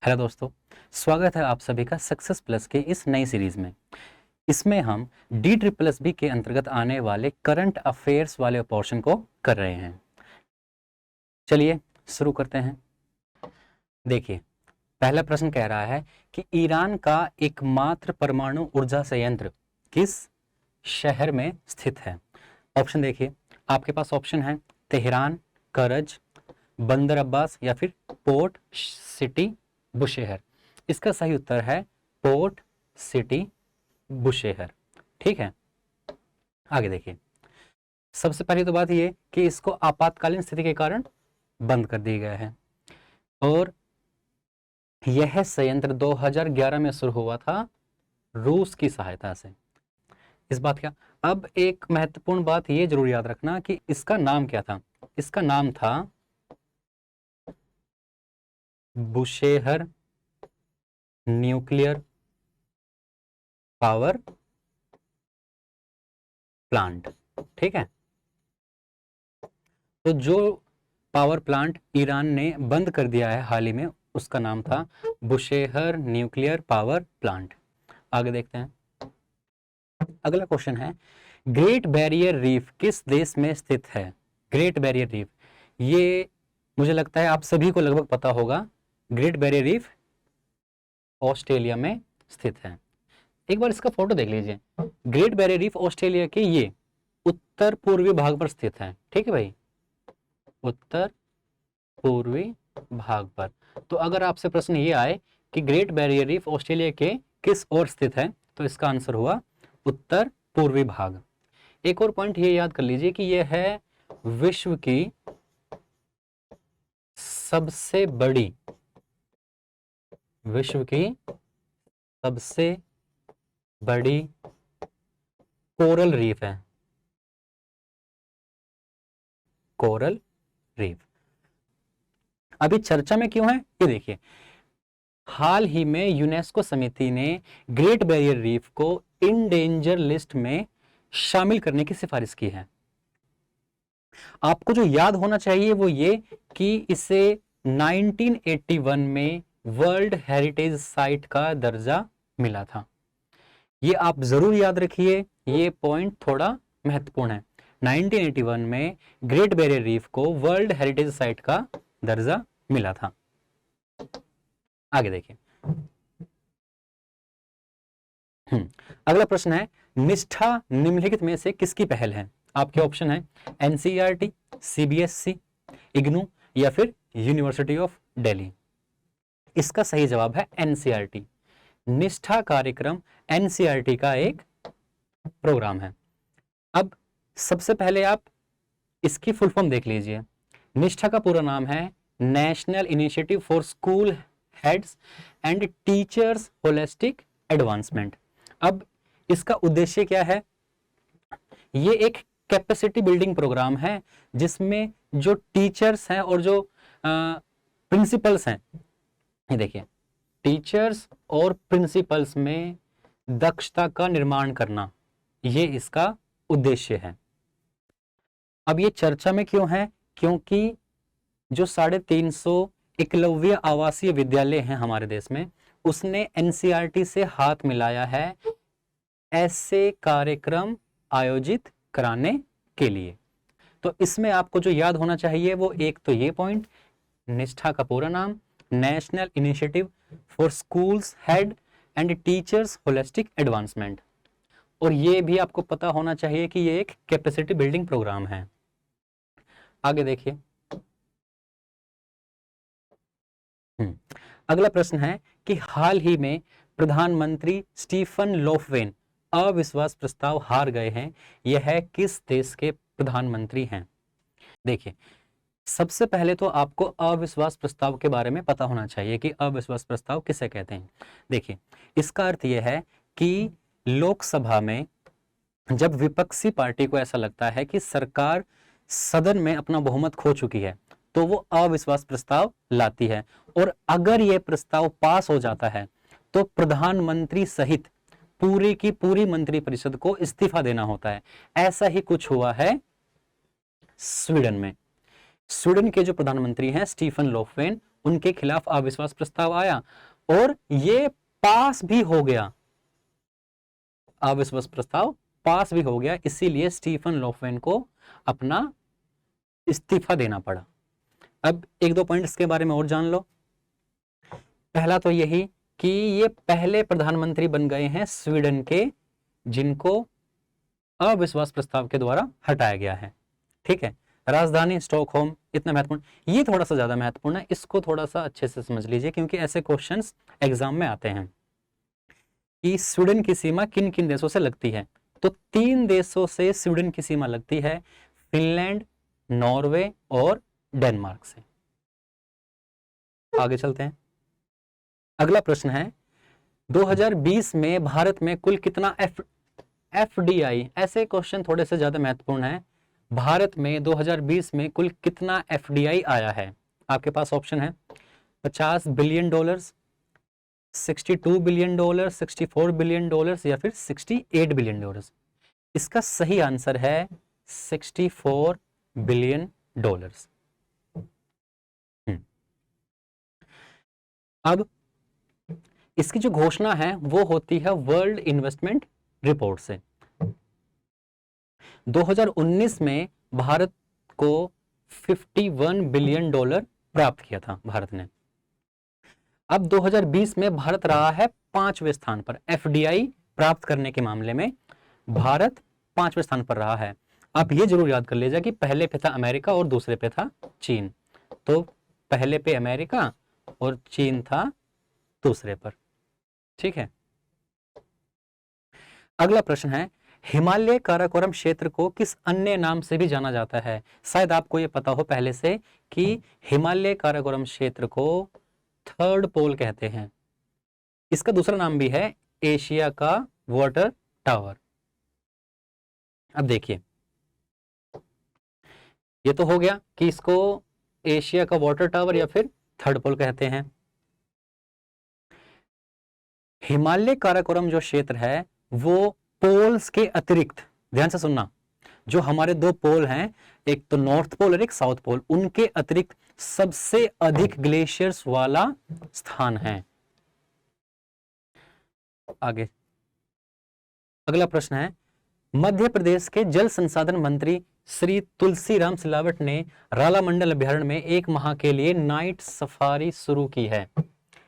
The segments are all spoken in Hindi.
हेलो दोस्तों, स्वागत है आप सभी का सक्सेस प्लस के इस नई सीरीज में। इसमें हम DSSB के अंतर्गत आने वाले करंट अफेयर्स वाले पोर्शन को कर रहे हैं। चलिए शुरू करते हैं। देखिए, पहला प्रश्न कह रहा है कि ईरान का एकमात्र परमाणु ऊर्जा संयंत्र किस शहर में स्थित है। ऑप्शन देखिए, आपके पास ऑप्शन है तेहरान, करज, बंदर अब्बास या फिर पोर्ट सिटी बुशेहर। इसका सही उत्तर है पोर्ट सिटी बुशेहर। ठीक है, आगे देखिए। सबसे पहली तो बात यह कि इसको आपातकालीन स्थिति के कारण बंद कर दिया गया है और यह संयंत्र 2011 में शुरू हुआ था रूस की सहायता से। इस बात का अब एक महत्वपूर्ण बात यह जरूर याद रखना कि इसका नाम क्या था। इसका नाम था बुशेहर न्यूक्लियर पावर प्लांट। ठीक है, तो जो पावर प्लांट ईरान ने बंद कर दिया है हाल ही में, उसका नाम था बुशेहर न्यूक्लियर पावर प्लांट। आगे देखते हैं। अगला क्वेश्चन है, ग्रेट बैरियर रीफ किस देश में स्थित है। ग्रेट बैरियर रीफ, ये मुझे लगता है आप सभी को लगभग पता होगा। ग्रेट बैरियर रीफ ऑस्ट्रेलिया में स्थित है। एक बार इसका फोटो देख लीजिए। ग्रेट बैरियर रीफ ऑस्ट्रेलिया के ये उत्तर पूर्वी भाग पर स्थित है। ठीक है भाई, उत्तर पूर्वी भाग पर। तो अगर आपसे प्रश्न ये आए कि ग्रेट बैरियर रीफ ऑस्ट्रेलिया के किस ओर स्थित है, तो इसका आंसर हुआ उत्तर पूर्वी भाग। एक और पॉइंट ये याद कर लीजिए कि यह है विश्व की सबसे बड़ी कोरल रीफ है। कोरल रीफ अभी चर्चा में क्यों है, ये देखिए। हाल ही में यूनेस्को समिति ने ग्रेट बैरियर रीफ को इंडेंजर लिस्ट में शामिल करने की सिफारिश की है। आपको जो याद होना चाहिए वो ये कि इसे 1981 में वर्ल्ड हेरिटेज साइट का दर्जा मिला था। ये आप जरूर याद रखिए, ये पॉइंट थोड़ा महत्वपूर्ण है। 1981 में ग्रेट बैरियर रीफ को वर्ल्ड हेरिटेज साइट का दर्जा मिला था। आगे देखिए। अगला प्रश्न है, निष्ठा निम्नलिखित में से किसकी पहल है। आपके ऑप्शन है NCERT, CBSE, इग्नू या फिर यूनिवर्सिटी ऑफ दिल्ली। इसका सही जवाब है NCERT। निष्ठा कार्यक्रम NCERT का एक प्रोग्राम है। अब सबसे पहले आप इसकी फुल फॉर्म देख लीजिए। निष्ठा का पूरा नाम है national initiative for school heads and teachers holistic advancement. अब इसका उद्देश्य क्या है। ये एक कैपेसिटी बिल्डिंग प्रोग्राम है जिसमें जो टीचर्स हैं और जो प्रिंसिपल्स हैं, ये देखिए, टीचर्स और प्रिंसिपल्स में दक्षता का निर्माण करना, ये इसका उद्देश्य है। अब ये चर्चा में क्यों है, क्योंकि जो 350 एकलव्य आवासीय विद्यालय हैं हमारे देश में, उसने NCERT से हाथ मिलाया है ऐसे कार्यक्रम आयोजित कराने के लिए। तो इसमें आपको जो याद होना चाहिए वो एक तो ये पॉइंट, निष्ठा का पूरा नाम national initiative for schools head and teachers holistic advancement, और ये भी आपको पता होना चाहिए कि ये एक कैपेसिटी बिल्डिंग प्रोग्राम है। आगे देखिए। अगला प्रश्न है कि हाल ही में प्रधानमंत्री स्टीफन लोफवेन अविश्वास प्रस्ताव हार गए हैं, यह किस देश के प्रधानमंत्री हैं। देखिए, सबसे पहले तो आपको अविश्वास प्रस्ताव के बारे में पता होना चाहिए कि अविश्वास प्रस्ताव किसे कहते हैं। देखिए, इसका अर्थ यह है कि लोकसभा में जब विपक्षी पार्टी को ऐसा लगता है कि सरकार सदन में अपना बहुमत खो चुकी है, तो वो अविश्वास प्रस्ताव लाती है, और अगर यह प्रस्ताव पास हो जाता है तो प्रधानमंत्री सहित पूरी की पूरी मंत्रिपरिषद को इस्तीफा देना होता है। ऐसा ही कुछ हुआ है स्वीडन में। स्वीडन के जो प्रधानमंत्री हैं स्टीफन लोफवेन, उनके खिलाफ अविश्वास प्रस्ताव आया और ये पास भी हो गया, अविश्वास प्रस्ताव पास भी हो गया, इसीलिए स्टीफन लोफवेन को अपना इस्तीफा देना पड़ा। अब एक दो पॉइंट इसके बारे में और जान लो। पहला तो यही कि ये पहले प्रधानमंत्री बन गए हैं स्वीडन के जिनको अविश्वास प्रस्ताव के द्वारा हटाया गया है। ठीक है, राजधानी स्टॉकहोम, इतना महत्वपूर्ण, ये थोड़ा सा ज्यादा महत्वपूर्ण है, इसको थोड़ा सा अच्छे से समझ लीजिए क्योंकि ऐसे क्वेश्चंस एग्जाम में आते हैं कि स्वीडन की सीमा किन किन देशों से लगती है। तो 3 देशों से स्वीडन की सीमा लगती है, फिनलैंड, नॉर्वे और डेनमार्क से। आगे चलते हैं। अगला प्रश्न है 2020 में भारत में कुल कितना एफडीआई, ऐसे क्वेश्चन थोड़े से ज्यादा महत्वपूर्ण है। भारत में 2020 में कुल कितना एफडीआई आया है? आपके पास ऑप्शन है 50 billion dollars, 62 billion dollar, 64 billion dollars या फिर 68 बिलियन डॉलर्स। इसका सही आंसर है 64 बिलियन डॉलर्स। अब इसकी जो घोषणा है वो होती है वर्ल्ड इन्वेस्टमेंट रिपोर्ट से। 2019 में भारत को 51 बिलियन डॉलर प्राप्त किया था भारत ने। अब 2020 में भारत रहा है 5वें स्थान पर, एफडीआई प्राप्त करने के मामले में भारत 5वें स्थान पर रहा है। आप ये जरूर याद कर लीजिए कि पहले पे था अमेरिका और दूसरे पे था चीन, तो पहले पे अमेरिका और चीन था दूसरे पर। ठीक है, अगला प्रश्न है हिमालय काराकोरम क्षेत्र को किस अन्य नाम से भी जाना जाता है? शायद आपको यह पता हो पहले से कि हिमालय काराकोरम क्षेत्र को थर्ड पोल कहते हैं। इसका दूसरा नाम भी है एशिया का वाटर टावर। अब देखिए, ये तो हो गया कि इसको एशिया का वाटर टावर या फिर थर्ड पोल कहते हैं। हिमालय काराकोरम जो क्षेत्र है वो पोल्स के अतिरिक्त, ध्यान से सुनना, जो हमारे 2 पोल हैं, एक तो नॉर्थ पोल और एक साउथ पोल, उनके अतिरिक्त सबसे अधिक ग्लेशियर्स वाला स्थान है। आगे अगला प्रश्न है मध्य प्रदेश के जल संसाधन मंत्री श्री तुलसीराम सिलावट ने रालामंडल अभ्यारण्य में 1 माह के लिए नाइट सफारी शुरू की है।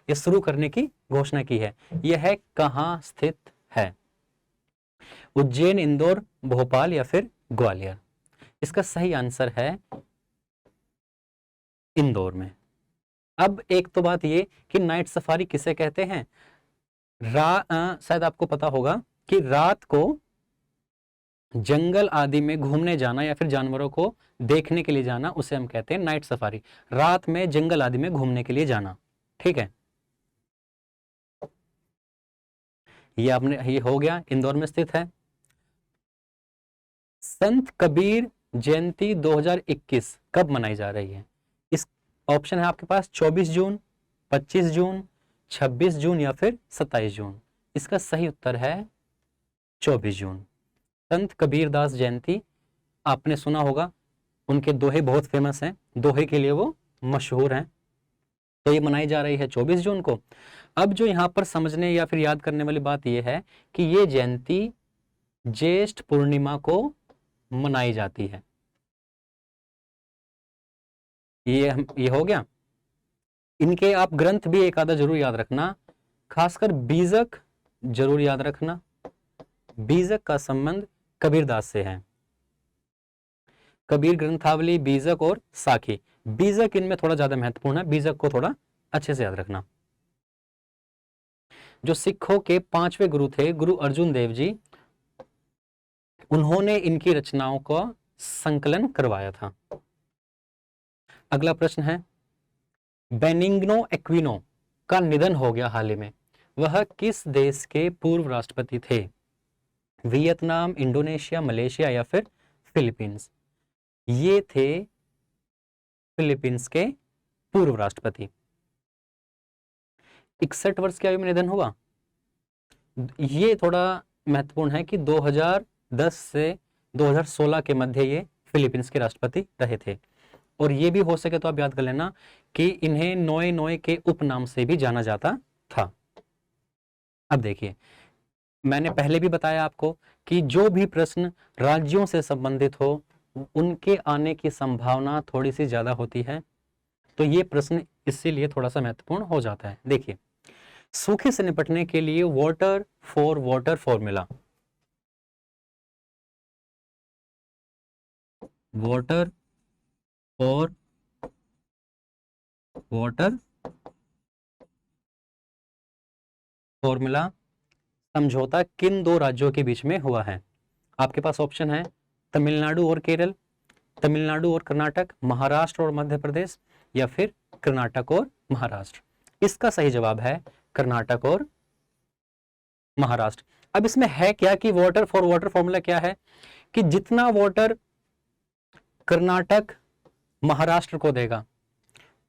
ये शुरू करने की घोषणा की है। यह कहां स्थित है? उज्जैन, इंदौर, भोपाल या फिर ग्वालियर? इसका सही आंसर है इंदौर में। अब एक तो बात ये कि नाइट सफारी किसे कहते हैं? शायद आपको पता होगा कि रात को जंगल आदि में घूमने जाना या फिर जानवरों को देखने के लिए जाना, उसे हम कहते हैं नाइट सफारी। रात में जंगल आदि में घूमने के लिए जाना। ठीक है, ये हो गया, इंदौर में स्थित है। संत कबीर जयंती 2021 कब मनाई जा रही है? इस ऑप्शन है आपके पास 24 जून, 25 जून, 26 जून या फिर 27 जून। इसका सही उत्तर है 24 जून। संत कबीरदास जयंती आपने सुना होगा, उनके दोहे बहुत फेमस हैं, दोहे के लिए वो मशहूर हैं, तो ये मनाई जा रही है 24 जून को। अब जो यहाँ पर समझने या फिर याद करने वाली बात यह है कि ये जयंती ज्येष्ठ पूर्णिमा को मनाई जाती है। ये हो गया। इनके आप ग्रंथ भी एक आधा जरूर याद रखना, खासकर बीजक जरूर याद रखना। बीजक का संबंध कबीरदास से है। कबीर ग्रंथावली, बीजक और साखी। बीजक इनमें थोड़ा ज्यादा महत्वपूर्ण है, बीजक को थोड़ा अच्छे से याद रखना। जो सिखों के 5वें गुरु थे गुरु अर्जुन देव जी, उन्होंने इनकी रचनाओं का संकलन करवाया था। अगला प्रश्न है बेनिग्नो एक्विनो का निधन हो गया हाल ही में, वह किस देश के पूर्व राष्ट्रपति थे? वियतनाम, इंडोनेशिया, मलेशिया या फिर फिलीपींस? ये थे फिलीपींस के पूर्व राष्ट्रपति। 61 वर्ष की आयु में निधन हुआ। ये थोड़ा महत्वपूर्ण है कि 2010 से 2016 के मध्य ये फिलीपींस के राष्ट्रपति रहे थे। और ये भी हो सके तो आप याद कर लेना कि इन्हें नोए नोए के उपनाम से भी जाना जाता था। अब देखिए, मैंने पहले भी बताया आपको कि जो भी प्रश्न राज्यों से संबंधित हो उनके आने की संभावना थोड़ी सी ज्यादा होती है, तो ये प्रश्न इसीलिए थोड़ा सा महत्वपूर्ण हो जाता है। देखिए, सूखे से निपटने के लिए water for water formula, water for water formula समझौता किन दो राज्यों के बीच में हुआ है? आपके पास ऑप्शन है तमिलनाडु और केरल, तमिलनाडु और कर्नाटक, महाराष्ट्र और मध्य प्रदेश, या फिर कर्नाटक और महाराष्ट्र। इसका सही जवाब है कर्नाटक और महाराष्ट्र। अब इसमें है क्या कि वाटर फॉर वाटर फॉर्मूला क्या है कि जितना वाटर कर्नाटक महाराष्ट्र को देगा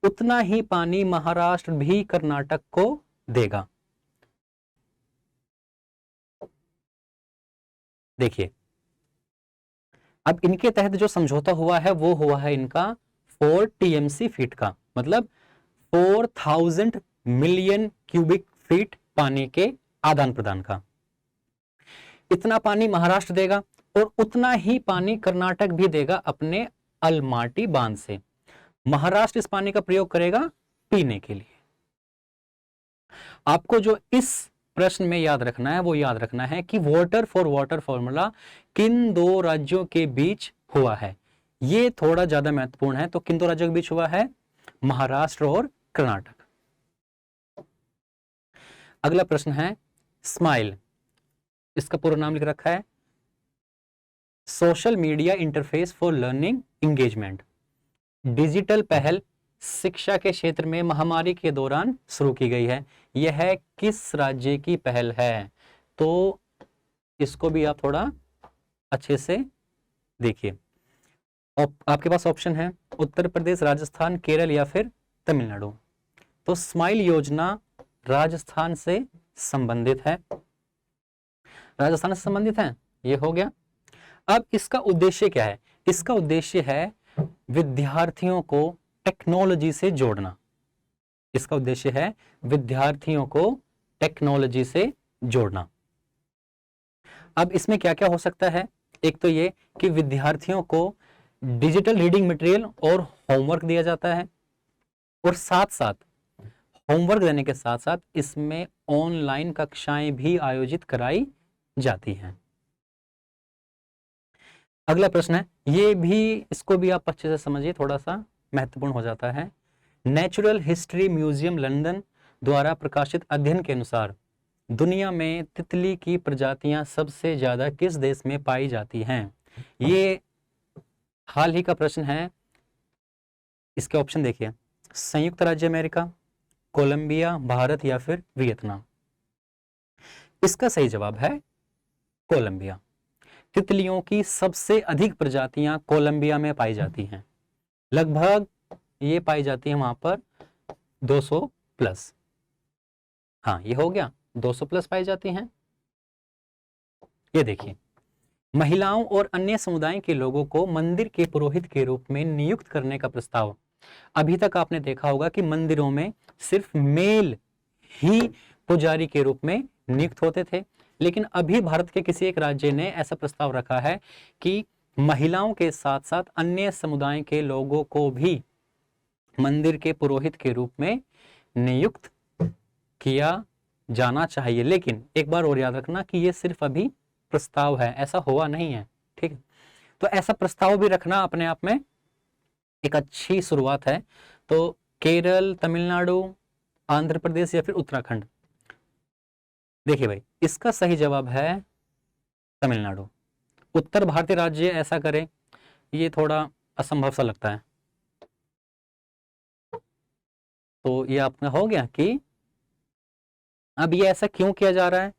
उतना ही पानी महाराष्ट्र भी कर्नाटक को देगा। देखिए, अब इनके तहत जो समझौता हुआ है वो हुआ है इनका 4 टीएमसी फीट का, मतलब 4000 मिलियन क्यूबिक फीट पानी के आदान प्रदान का। इतना पानी महाराष्ट्र देगा और उतना ही पानी कर्नाटक भी देगा अपने अलमाटी बांध से। महाराष्ट्र इस पानी का प्रयोग करेगा पीने के लिए। आपको जो इस प्रश्न में याद रखना है वो याद रखना है कि वाटर फॉर वाटर फॉर्मूला किन दो राज्यों के बीच हुआ है। ये थोड़ा ज्यादा महत्वपूर्ण है। तो किन दो राज्यों के बीच हुआ है? महाराष्ट्र और कर्नाटक। अगला प्रश्न है स्माइल, इसका पूरा नाम लिख रखा है social media interface for learning engagement. Digital पहल शिक्षा के क्षेत्र में महामारी के दौरान शुरू की गई है। यह किस राज्य की पहल है? तो इसको भी आप थोड़ा अच्छे से देखिए। आपके पास ऑप्शन है उत्तर प्रदेश, राजस्थान, केरल या फिर तमिलनाडु। तो स्माइल योजना राजस्थान से संबंधित है, राजस्थान से संबंधित है, ये हो गया। अब इसका उद्देश्य क्या है? इसका उद्देश्य है विद्यार्थियों को टेक्नोलॉजी से जोड़ना। इसका उद्देश्य है विद्यार्थियों को टेक्नोलॉजी से जोड़ना। अब इसमें क्या क्या हो सकता है? एक तो ये कि विद्यार्थियों को डिजिटल रीडिंग मटेरियल और होमवर्क दिया जाता है, और साथ साथ होमवर्क देने के साथ साथ इसमें ऑनलाइन कक्षाएं भी आयोजित कराई जाती हैं। अगला प्रश्न है, ये भी, इसको भी आप अच्छे से समझिए, थोड़ा सा महत्वपूर्ण हो जाता है। नेचुरल हिस्ट्री म्यूजियम लंदन द्वारा प्रकाशित अध्ययन के अनुसार दुनिया में तितली की प्रजातियां सबसे ज्यादा किस देश में पाई जाती हैं? ये हाल ही का प्रश्न है। इसके ऑप्शन देखिए, संयुक्त राज्य अमेरिका, कोलंबिया, भारत या फिर वियतनाम। इसका सही जवाब है कोलंबिया। तितलियों की सबसे अधिक प्रजातियां कोलंबिया में पाई जाती हैं। लगभग ये पाई जाती है वहां पर 200 प्लस। हाँ, ये हो गया, 200 प्लस पाई जाती हैं। ये देखिए, महिलाओं और अन्य समुदाय के लोगों को मंदिर के पुरोहित के रूप में नियुक्त करने का प्रस्ताव। अभी तक आपने देखा होगा कि मंदिरों में सिर्फ मेल ही पुजारी के रूप में नियुक्त होते थे, लेकिन अभी भारत के किसी एक राज्य ने ऐसा प्रस्ताव रखा है कि महिलाओं के साथ साथ अन्य समुदाय के लोगों को भी मंदिर के पुरोहित के रूप में नियुक्त किया जाना चाहिए। लेकिन एक बार और याद रखना कि ये सिर्फ अभी प्रस्ताव है, ऐसा हुआ नहीं है, ठीक है। तो ऐसा प्रस्ताव भी रखना अपने आप में एक अच्छी शुरुआत है। तो केरल, तमिलनाडु, आंध्र प्रदेश या फिर उत्तराखंड। देखिए भाई, इसका सही जवाब है तमिलनाडु। उत्तर भारतीय राज्य ऐसा करे, ये थोड़ा असंभव सा लगता है। तो ये आपका हो गया कि अब ये ऐसा क्यों किया जा रहा है?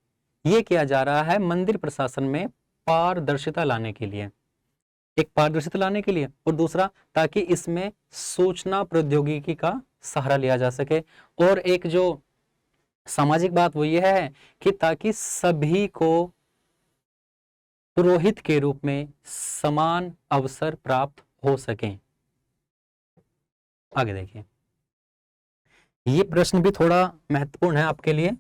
ये किया जा रहा है मंदिर प्रशासन में पारदर्शिता लाने के लिए, एक पारदर्शिता लाने के लिए, और दूसरा ताकि इसमें सूचना प्रौद्योगिकी का सहारा लिया जा सके। और एक जो सामाजिक बात वो ये है कि ताकि सभी को पुरोहित के रूप में समान अवसर प्राप्त हो सके। आगे देखिए, ये प्रश्न भी थोड़ा महत्वपूर्ण है आपके लिए।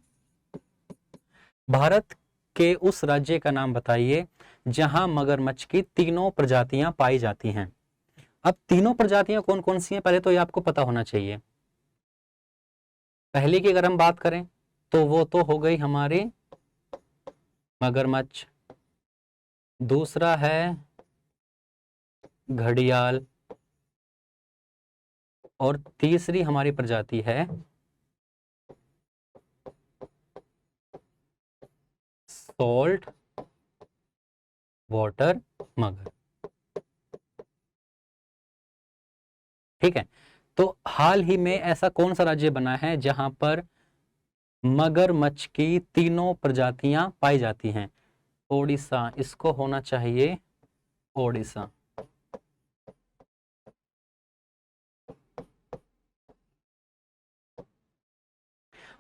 भारत के उस राज्य का नाम बताइए जहां मगरमच्छ की तीनों प्रजातियां पाई जाती हैं। अब तीनों प्रजातियां कौन कौन सी हैं, पहले तो ये आपको पता होना चाहिए। पहली की अगर हम बात करें तो वो तो हो गई हमारी मगरमच्छ, दूसरा है घड़ियाल, और तीसरी हमारी प्रजाति है सॉल्ट वाटर मगर। ठीक है, तो हाल ही में ऐसा कौन सा राज्य बना है जहां पर मगरमच्छ की तीनों प्रजातियां पाई जाती हैं? ओडिशा, इसको होना चाहिए ओडिशा।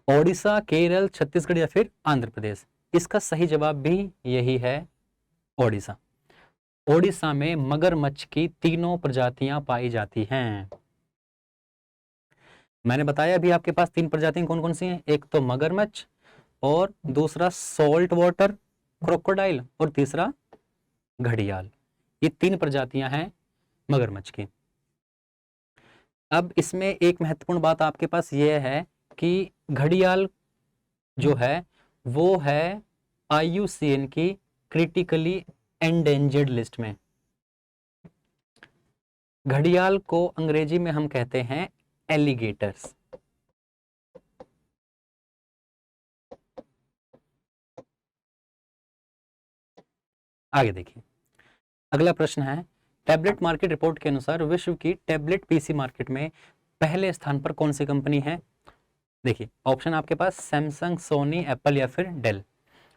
ओडिशा, केरल, छत्तीसगढ़ या फिर आंध्र प्रदेश? इसका सही जवाब भी यही है, ओडिशा। ओडिशा में मगरमच्छ की तीनों प्रजातियां पाई जाती हैं। मैंने बताया अभी आपके पास तीन प्रजातियां कौन कौन सी हैं, एक तो मगरमच्छ, और दूसरा सॉल्ट वाटर क्रोकोडाइल, और तीसरा घड़ियाल। ये तीन प्रजातियां हैं मगरमच्छ की। अब इसमें एक महत्वपूर्ण बात आपके पास यह है कि घड़ियाल जो है वो है IUCN की क्रिटिकली एंडेंजर्ड लिस्ट में। घड़ियाल को अंग्रेजी में हम कहते हैं एलिगेटर्स। आगे देखिए, अगला प्रश्न है, टैबलेट मार्केट रिपोर्ट के अनुसार विश्व की टैबलेट PC मार्केट में पहले स्थान पर कौन सी कंपनी है? देखिए ऑप्शन आपके पास सैमसंग, सोनी, एप्पल या फिर डेल।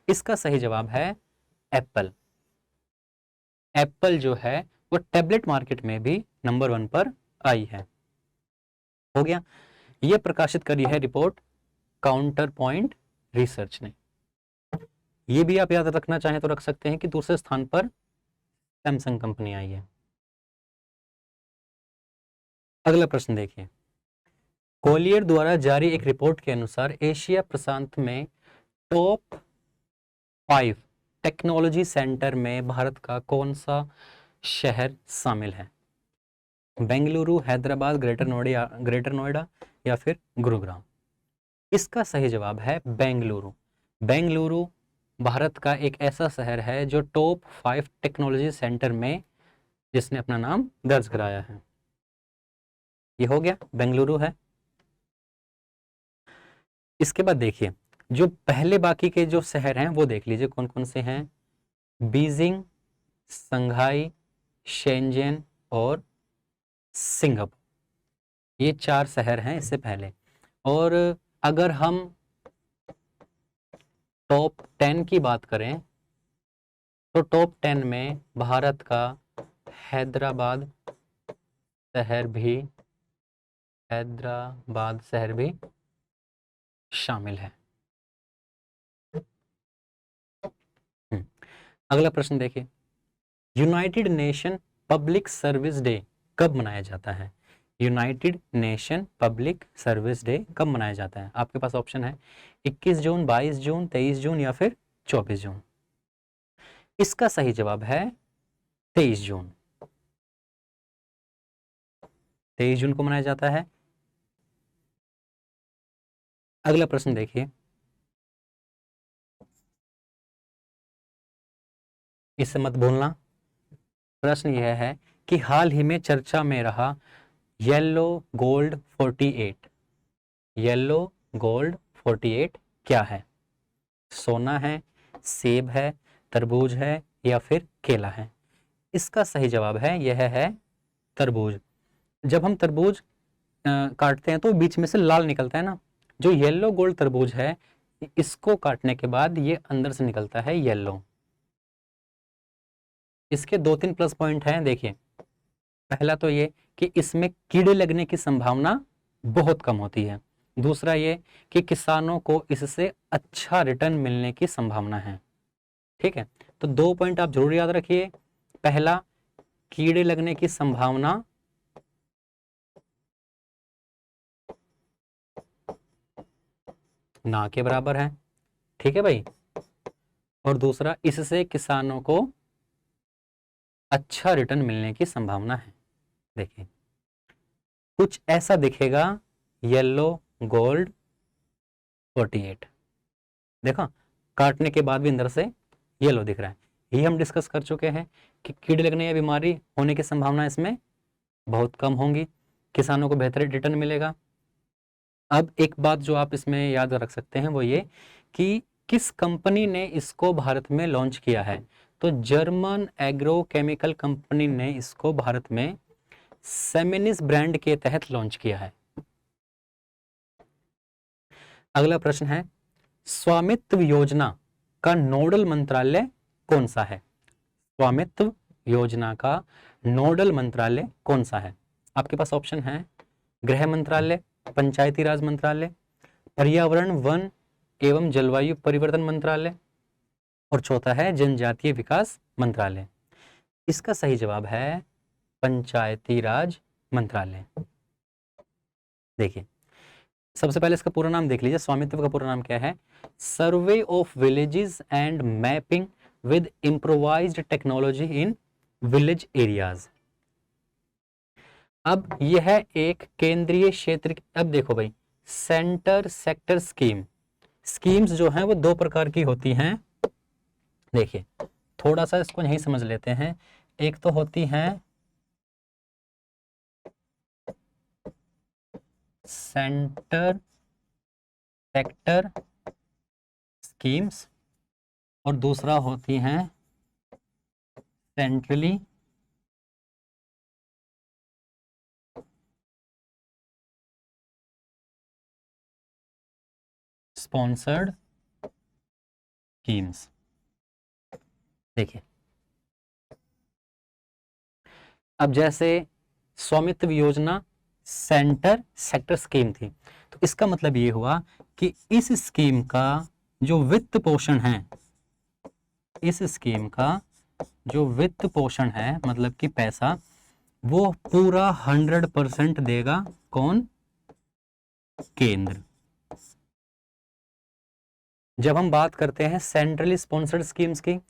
इसका सही जवाब है एप्पल। एप्पल जो है वो टैबलेट मार्केट में भी नंबर 1 पर आई है। हो गया, यह प्रकाशित करी है रिपोर्ट काउंटर पॉइंट रिसर्च ने। ये भी आप याद रखना चाहें तो रख सकते हैं कि दूसरे स्थान पर सैमसंग कंपनी आई है। अगला प्रश्न देखिए, कोलियर द्वारा जारी एक रिपोर्ट के अनुसार एशिया प्रशांत में टॉप 5 टेक्नोलॉजी सेंटर में भारत का कौन सा शहर शामिल है? बेंगलुरु, हैदराबाद, ग्रेटर नोएडा या फिर गुरुग्राम? इसका सही जवाब है बेंगलुरु। बेंगलुरु भारत का एक ऐसा शहर है जो टॉप 5 टेक्नोलॉजी सेंटर में जिसने अपना नाम दर्ज कराया है। ये हो गया, बेंगलुरु है। इसके बाद देखिए, जो पहले बाकी के जो शहर हैं वो देख लीजिए कौन कौन से हैं। बीजिंग, संघाई, शेंजन और सिंगापुर, ये 4 शहर हैं इससे पहले। और अगर हम टॉप 10 की बात करें तो टॉप 10 में भारत का हैदराबाद शहर भी शामिल है। अगला प्रश्न देखिए, United nation public service day कब मनाया जाता है? United nation public service day कब मनाया जाता है? आपके पास ऑप्शन है 21 जून, 22 जून, 23 जून या फिर 24 जून। इसका सही जवाब है 23 जून। 23 जून को मनाया जाता है। अगला प्रश्न देखिए, इससे मत भूलना। प्रश्न यह है कि हाल ही में चर्चा में रहा येलो गोल्ड 48, येलो गोल्ड 48 क्या है? सोना है, सेब है, तरबूज है या फिर केला है? इसका सही जवाब है यह है तरबूज। जब हम तरबूज काटते हैं तो बीच में से लाल निकलता है ना, जो येलो गोल्ड तरबूज है इसको काटने के बाद ये अंदर से निकलता है येलो। इसके 2-3 प्लस पॉइंट हैं, देखिए पहला तो ये कि इसमें कीड़े लगने की संभावना बहुत कम होती है। दूसरा ये कि किसानों को इससे अच्छा रिटर्न मिलने की संभावना है। ठीक है, तो 2 पॉइंट आप जरूर याद रखिए। पहला, कीड़े लगने की संभावना ना के बराबर है, ठीक है भाई। और दूसरा, इससे किसानों को अच्छा रिटर्न मिलने की संभावना है। देखिए कुछ ऐसा दिखेगा, येलो गोल्ड 48, देखो काटने के बाद भी अंदर से येलो दिख रहा है। ये हम डिस्कस कर चुके हैं कि कीड़े लगने या बीमारी होने की संभावना इसमें बहुत कम होंगी, किसानों को बेहतर रिटर्न मिलेगा। अब एक बात जो आप इसमें याद रख सकते हैं वो ये कि किस कंपनी ने इसको भारत में लॉन्च किया है। तो जर्मन एग्रो केमिकल कंपनी ने इसको भारत में सेमिनिस ब्रांड के तहत लॉन्च किया है। अगला प्रश्न है, स्वामित्व योजना का नोडल मंत्रालय कौन सा है? स्वामित्व योजना का नोडल मंत्रालय कौन सा है? आपके पास ऑप्शन है, गृह मंत्रालय, पंचायती राज मंत्रालय, पर्यावरण वन एवं जलवायु परिवर्तन मंत्रालय, और चौथा है जनजातीय विकास मंत्रालय। इसका सही जवाब है पंचायती राज मंत्रालय। देखिए सबसे पहले इसका पूरा नाम देख लीजिए, स्वामित्व का पूरा नाम क्या है? Survey of villages and mapping with improvised technology in village areas. अब यह है एक केंद्रीय क्षेत्र। अब देखो भाई, सेंटर सेक्टर स्कीम, स्कीम्स जो हैं वो दो प्रकार की होती हैं। देखिए थोड़ा सा इसको यहीं समझ लेते हैं। एक तो होती हैं सेंटर सेक्टर स्कीम्स और दूसरा होती हैं सेंट्रली स्पॉन्सर्ड स्कीम्स। देखिए अब जैसे स्वामित्व योजना सेंटर सेक्टर स्कीम थी, तो इसका मतलब ये हुआ कि इस स्कीम का जो वित्त पोषण है, इस स्कीम का जो वित्त पोषण है मतलब कि पैसा, वो पूरा 100% देगा कौन? केंद्र। जब हम बात करते हैं सेंट्रली स्पॉन्सर्ड स्कीम्स की,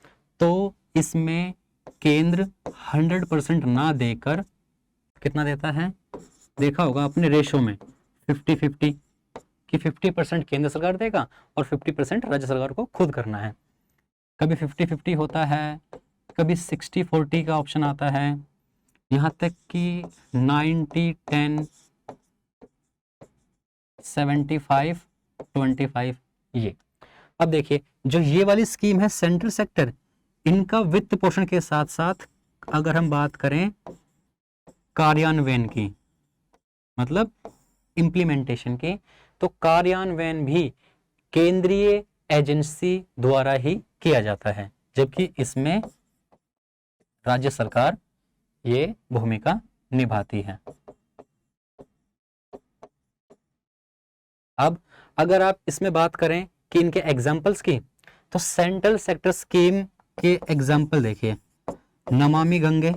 तो इसमें केंद्र 100% ना देकर कितना देता है? देखा होगा अपने रेशो में 50-50 कि 50% केंद्र सरकार देगा और 50% राज्य सरकार को खुद करना है। कभी 50-50 होता है, कभी 60-40 का ऑप्शन आता है, यहाँ तक कि 90-10 75-25 ये। अब देखिए जो ये वाली स्कीम है सेंट्रल सेक्टर, इनका वित्त पोषण के साथ साथ अगर हम बात करें कार्यान्वयन की, मतलब इम्प्लीमेंटेशन की, तो कार्यान्वयन भी केंद्रीय एजेंसी द्वारा ही किया जाता है, जबकि इसमें राज्य सरकार ये भूमिका निभाती है। अब अगर आप इसमें बात करें कि इनके एग्जाम्पल्स की, तो सेंट्रल सेक्टर स्कीम के एग्जाम्पल देखिए, नमामि गंगे,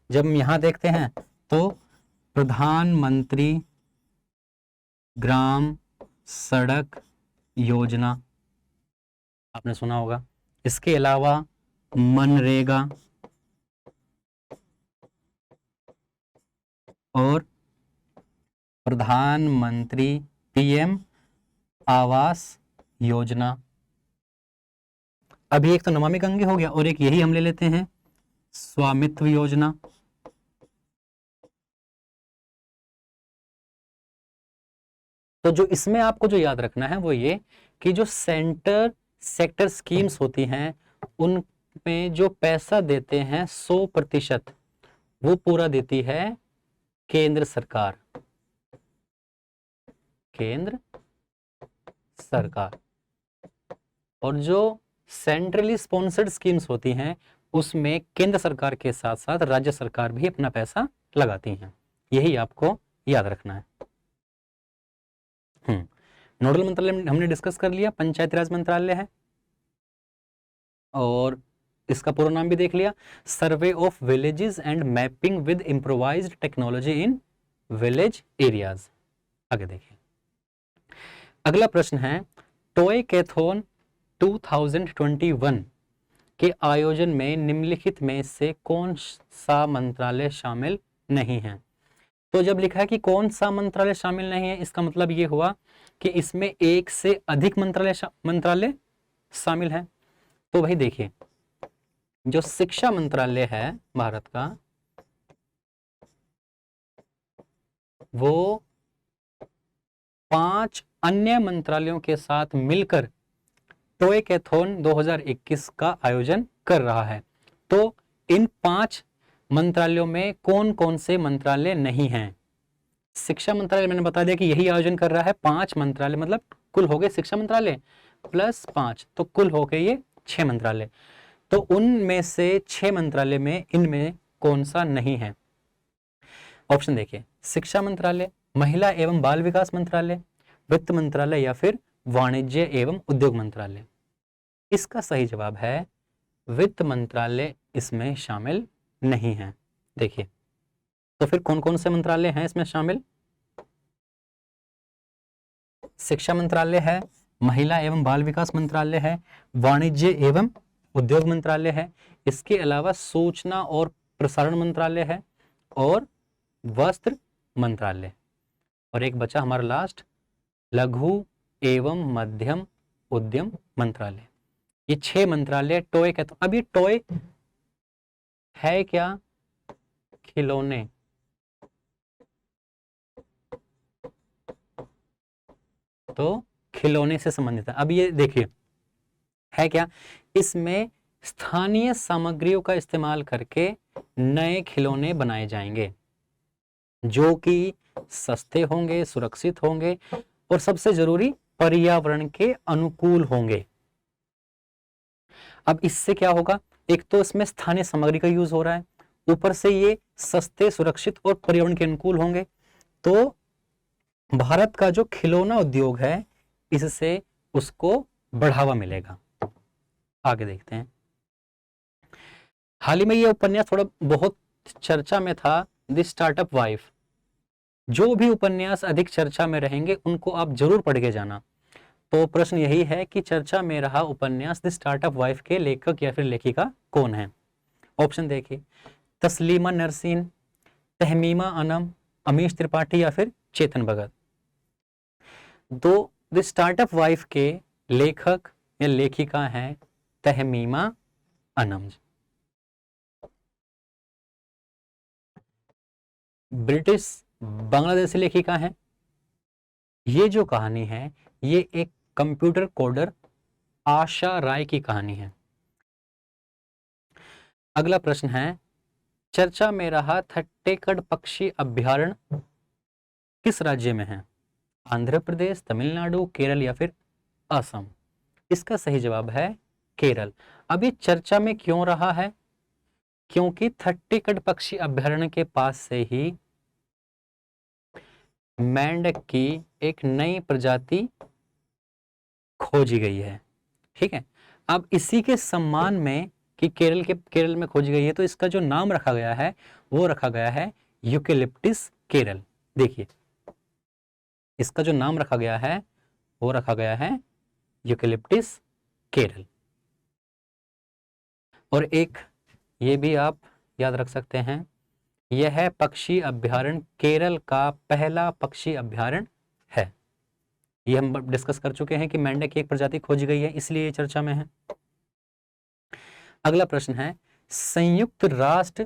जब हम यहां देखते हैं तो प्रधानमंत्री ग्राम सड़क योजना आपने सुना होगा। इसके अलावा मनरेगा और प्रधानमंत्री पीएम आवास योजना। अभी एक तो नमामि गंगे हो गया और एक यही हम ले लेते हैं स्वामित्व योजना। तो जो इसमें आपको जो याद रखना है वो ये कि जो सेंटर सेक्टर स्कीम्स होती हैं उनमें जो पैसा देते हैं 100% वो पूरा देती है केंद्र सरकार, केंद्र सरकार। और जो सेंट्रली स्पॉन्सर्ड स्कीम्स होती हैं उसमें केंद्र सरकार के साथ साथ राज्य सरकार भी अपना पैसा लगाती हैं। यही आपको याद रखना है। नोडल मंत्रालय हमने डिस्कस कर लिया, पंचायती राज मंत्रालय है। और इसका पूरा नाम भी देख लिया, survey of villages and mapping with improvised technology in village areas. आगे देखिए, अगला प्रश्न है टॉय कैथोन 2021 के आयोजन में निम्नलिखित में से कौन सा मंत्रालय शामिल नहीं है। तो जब लिखा है कि कौन सा मंत्रालय शामिल नहीं है, इसका मतलब ये हुआ कि इसमें एक से अधिक मंत्रालय शामिल है। तो भाई देखिए, जो शिक्षा मंत्रालय है भारत का, वो 5 अन्य मंत्रालयों के साथ मिलकर टॉय कैथोन 2021 का आयोजन कर रहा है। तो इन 5 मंत्रालयों में कौन कौन से मंत्रालय नहीं हैं? शिक्षा मंत्रालय मैंने बता दिया कि यही आयोजन कर रहा है। 5 मंत्रालय मतलब कुल हो गए शिक्षा मंत्रालय प्लस 5, तो कुल हो गए ये 6 मंत्रालय। तो उनमें से 6 मंत्रालय में इनमें कौन सा नहीं है? ऑप्शन देखिए, शिक्षा मंत्रालय, महिला एवं बाल विकास मंत्रालय, वित्त मंत्रालय या फिर वाणिज्य एवं उद्योग मंत्रालय। इसका सही जवाब है वित्त मंत्रालय इसमें शामिल नहीं है। देखिए, तो फिर कौन कौन से मंत्रालय हैं इसमें शामिल? शिक्षा मंत्रालय है, महिला एवं बाल विकास मंत्रालय है, वाणिज्य एवं उद्योग मंत्रालय है, इसके अलावा सूचना और प्रसारण मंत्रालय है और वस्त्र मंत्रालय, और एक बचा हमारा लास्ट लघु एवं मध्यम उद्यम मंत्रालय। ये 6 मंत्रालय टॉय कहते हैं। अब ये टॉय है क्या? खिलौने। तो खिलौने से संबंधित है। अब ये देखिए है क्या, इसमें स्थानीय सामग्रियों का इस्तेमाल करके नए खिलौने बनाए जाएंगे जो कि सस्ते होंगे, सुरक्षित होंगे और सबसे जरूरी पर्यावरण के अनुकूल होंगे। अब इससे क्या होगा, एक तो इसमें स्थानीय सामग्री का यूज हो रहा है, ऊपर से ये सस्ते, सुरक्षित और पर्यावरण के अनुकूल होंगे। तो भारत का जो खिलौना उद्योग है इससे उसको बढ़ावा मिलेगा। आगे देखते हैं, हाल ही में ये उपन्यास थोड़ा बहुत चर्चा में था, द स्टार्टअप वाइफ। जो भी उपन्यास अधिक चर्चा में रहेंगे उनको आप जरूर पढ़ के जाना। तो प्रश्न यही है कि चर्चा में रहा उपन्यास द स्टार्टअप वाइफ के लेखक या फिर लेखिका कौन है? ऑप्शन देखिए, तस्लीमा नरसीन, तहमीमा अनम, अमीश त्रिपाठी या फिर चेतन भगत। तो द स्टार्टअप वाइफ के लेखक या लेखिका हैं तहमीमा अनम। ब्रिटिश बांग्लादेशी लेखिका है। ये जो कहानी है ये एक कंप्यूटर कोडर आशा राय की कहानी है। अगला प्रश्न है, चर्चा में रहा थट्टेकड़ पक्षी अभ्यारण्य किस राज्य में है? आंध्र प्रदेश, तमिलनाडु, केरल या फिर असम। इसका सही जवाब है केरल। अब ये चर्चा में क्यों रहा है? क्योंकि थट्टेकड़ पक्षी अभ्यारण्य के पास से ही मेंढक की एक नई प्रजाति खोजी गई है। ठीक है, अब इसी के सम्मान में कि केरल में खोजी गई है, तो इसका जो नाम रखा गया है वो रखा गया है यूकेलिप्टिस केरल। देखिए, इसका जो नाम रखा गया है वो रखा गया है यूकेलिप्टिस केरल। और एक ये भी आप याद रख सकते हैं, यह है पक्षी अभ्यारण्य केरल का पहला पक्षी अभ्यारण्य है। ये हम डिस्कस कर चुके हैं कि मेंढक की एक प्रजाति खोजी गई है, इसलिए ये चर्चा में है। अगला प्रश्न है, संयुक्त राष्ट्र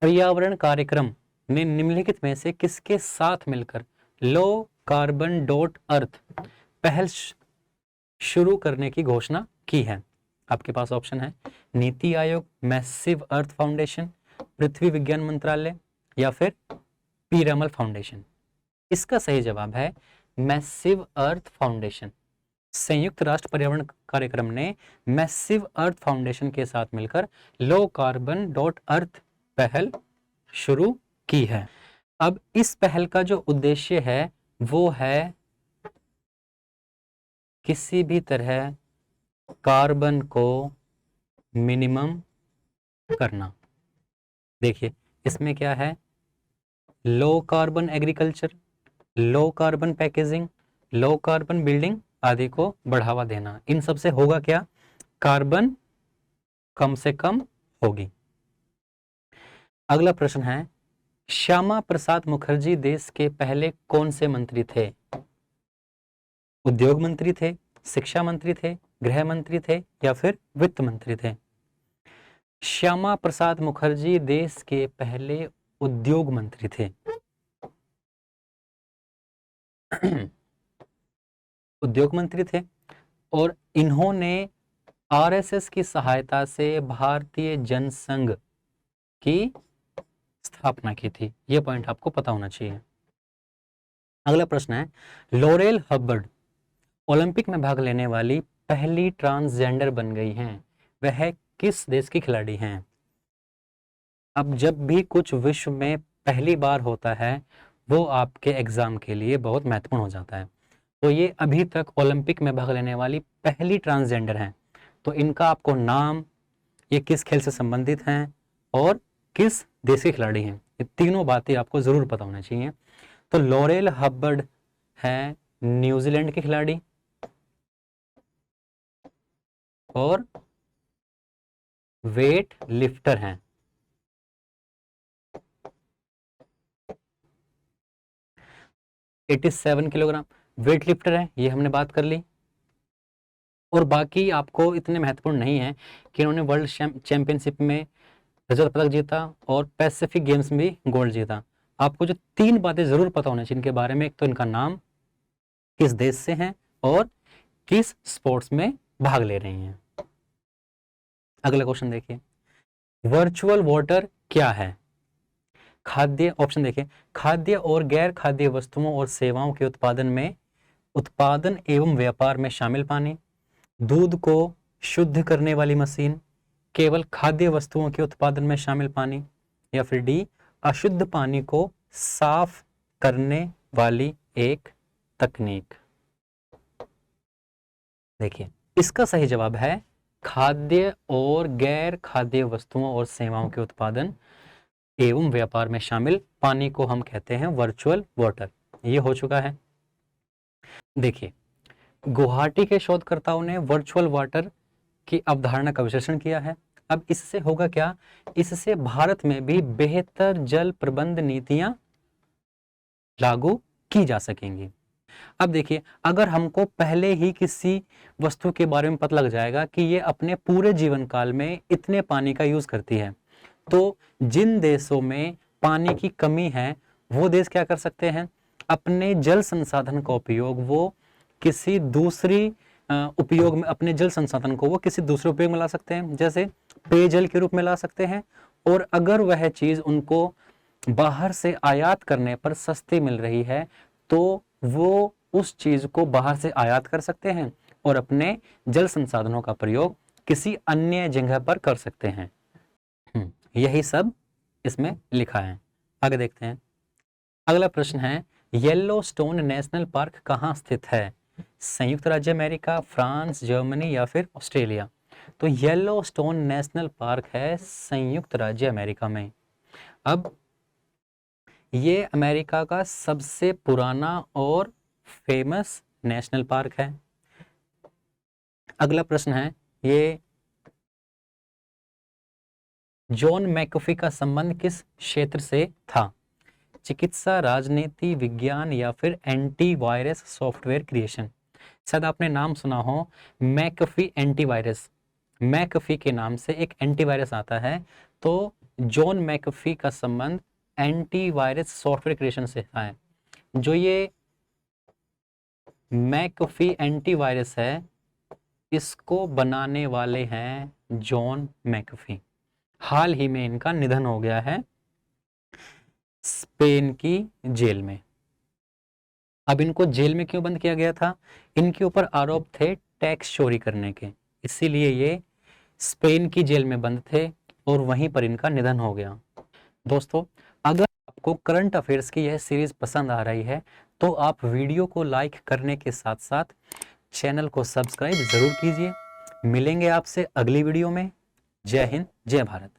पर्यावरण कार्यक्रम ने निम्नलिखित में से किसके साथ मिलकर लो कार्बन डॉट अर्थ पहल शुरू करने की घोषणा की है? आपके पास ऑप्शन है, नीति आयोग, मैसिव अर्थ फाउंडेशन, पृथ्वी विज्ञान मंत्रालय या फिर पीरामल फाउंडेशन। इसका सही जवाब है मैसिव अर्थ फाउंडेशन। संयुक्त राष्ट्र पर्यावरण कार्यक्रम ने मैसिव अर्थ फाउंडेशन के साथ मिलकर लो कार्बन डॉट अर्थ पहल शुरू की है। अब इस पहल का जो उद्देश्य है वो है किसी भी तरह कार्बन को मिनिमम करना। देखिए इसमें क्या है, low carbon agriculture, low carbon packaging, low carbon building आदि को बढ़ावा देना। इन सब से होगा क्या, कार्बन कम से कम होगी। अगला प्रश्न है, श्यामा प्रसाद मुखर्जी देश के पहले कौन से मंत्री थे? उद्योग मंत्री थे, शिक्षा मंत्री थे, गृह मंत्री थे या फिर वित्त मंत्री थे? श्यामा प्रसाद मुखर्जी देश के पहले उद्योग मंत्री थे। उद्योग मंत्री थे और इन्होंने आरएसएस की सहायता से भारतीय जनसंघ की स्थापना की थी। यह पॉइंट आपको पता होना चाहिए। अगला प्रश्न है, लॉरेल हबर्ड ओलंपिक में भाग लेने वाली पहली ट्रांसजेंडर बन गई हैं, वह किस देश की खिलाड़ी हैं? अब जब भी कुछ विश्व में पहली बार होता है वो आपके एग्जाम के लिए बहुत महत्वपूर्ण हो जाता है। तो ये अभी तक ओलंपिक में भाग लेने वाली पहली ट्रांसजेंडर हैं। तो इनका आपको नाम, ये किस खेल से संबंधित हैं और किस देश के खिलाड़ी हैं, ये तीनों बातें आपको जरूर पता होना चाहिए। तो लॉरेल हबर्ड है न्यूजीलैंड के खिलाड़ी और वेट लिफ्टर हैं। 87 किलोग्राम वेट लिफ्टर है, ये हमने बात कर ली। और बाकी आपको इतने महत्वपूर्ण नहीं है कि इन्होंने वर्ल्ड चैंपियनशिप में रजत पदक जीता और पैसिफिक गेम्स में भी गोल्ड जीता। आपको जो तीन बातें जरूर पता होनी चाहिए इनके बारे में, एक तो इनका नाम, किस देश से हैं और किस स्पोर्ट्स में भाग ले रही हैं। अगला क्वेश्चन देखिए, वर्चुअल वॉटर क्या है? खाद्य, ऑप्शन देखिए, खाद्य और गैर खाद्य वस्तुओं और सेवाओं के उत्पादन एवं व्यापार में शामिल पानी, दूध को शुद्ध करने वाली मशीन, केवल खाद्य वस्तुओं के उत्पादन में शामिल पानी या फिर डी, अशुद्ध पानी को साफ करने वाली एक तकनीक। देखिए इसका सही जवाब है खाद्य और गैर खाद्य वस्तुओं और सेवाओं के उत्पादन एवं व्यापार में शामिल पानी को हम कहते हैं वर्चुअल वाटर। ये हो चुका है। देखिए गुवाहाटी के शोधकर्ताओं ने वर्चुअल वाटर की अवधारणा का विश्लेषण किया है। अब इससे होगा क्या, इससे भारत में भी बेहतर जल प्रबंध नीतियां लागू की जा सकेंगी। अब देखिए अगर हमको पहले ही किसी वस्तु के बारे में पता लग जाएगा कि ये अपने पूरे जीवन काल में इतने पानी का यूज करती है, तो जिन देशों में पानी की कमी है वो देश क्या कर सकते हैं, अपने जल संसाधन का उपयोग वो किसी दूसरी उपयोग में, अपने जल संसाधन को वो किसी दूसरे उपयोग में ला सकते हैं, जैसे पेयजल के रूप में ला सकते हैं। और अगर वह चीज उनको बाहर से आयात करने पर सस्ती मिल रही है तो वो उस चीज को बाहर से आयात कर सकते हैं और अपने जल संसाधनों का प्रयोग किसी अन्य जगह पर कर सकते हैं। यही सब इसमें लिखा है। आगे देखते हैं। अगला प्रश्न है, येलोस्टोन नेशनल पार्क कहाँ स्थित है? संयुक्त राज्य अमेरिका, फ्रांस, जर्मनी या फिर ऑस्ट्रेलिया? तो येलोस्टोन नेशनल पार्क है संयुक्त राज्य अमेरिका में। अब ये अमेरिका का सबसे पुराना और फेमस नेशनल पार्क है। अगला प्रश्न है, ये जॉन मैकफी का संबंध किस क्षेत्र से था? चिकित्सा, राजनीति, विज्ञान या फिर एंटीवायरस सॉफ्टवेयर क्रिएशन? शायद आपने नाम सुना हो मैकफी एंटीवायरस। मैकफी के नाम से एक एंटीवायरस आता है, तो जॉन मैकफी का संबंध एंटीवायरस सॉफ्टवेयर क्रिएशन से है। जो ये मैकफी एंटीवायरस है इसको बनाने वाले हैं जॉन मैकफी। हाल ही में इनका निधन हो गया है स्पेन की जेल में। अब इनको जेल में क्यों बंद किया गया था? इनके ऊपर आरोप थे टैक्स चोरी करने के, इसीलिए ये स्पेन की जेल में बंद थे और वहीं पर इनका निधन हो गया। दोस्तों अगर आपको करंट अफेयर्स की यह सीरीज पसंद आ रही है तो आप वीडियो को लाइक करने के साथ साथ चैनल को सब्सक्राइब जरूर कीजिए। मिलेंगे आपसे अगली वीडियो में। जय हिंद, जय भारत।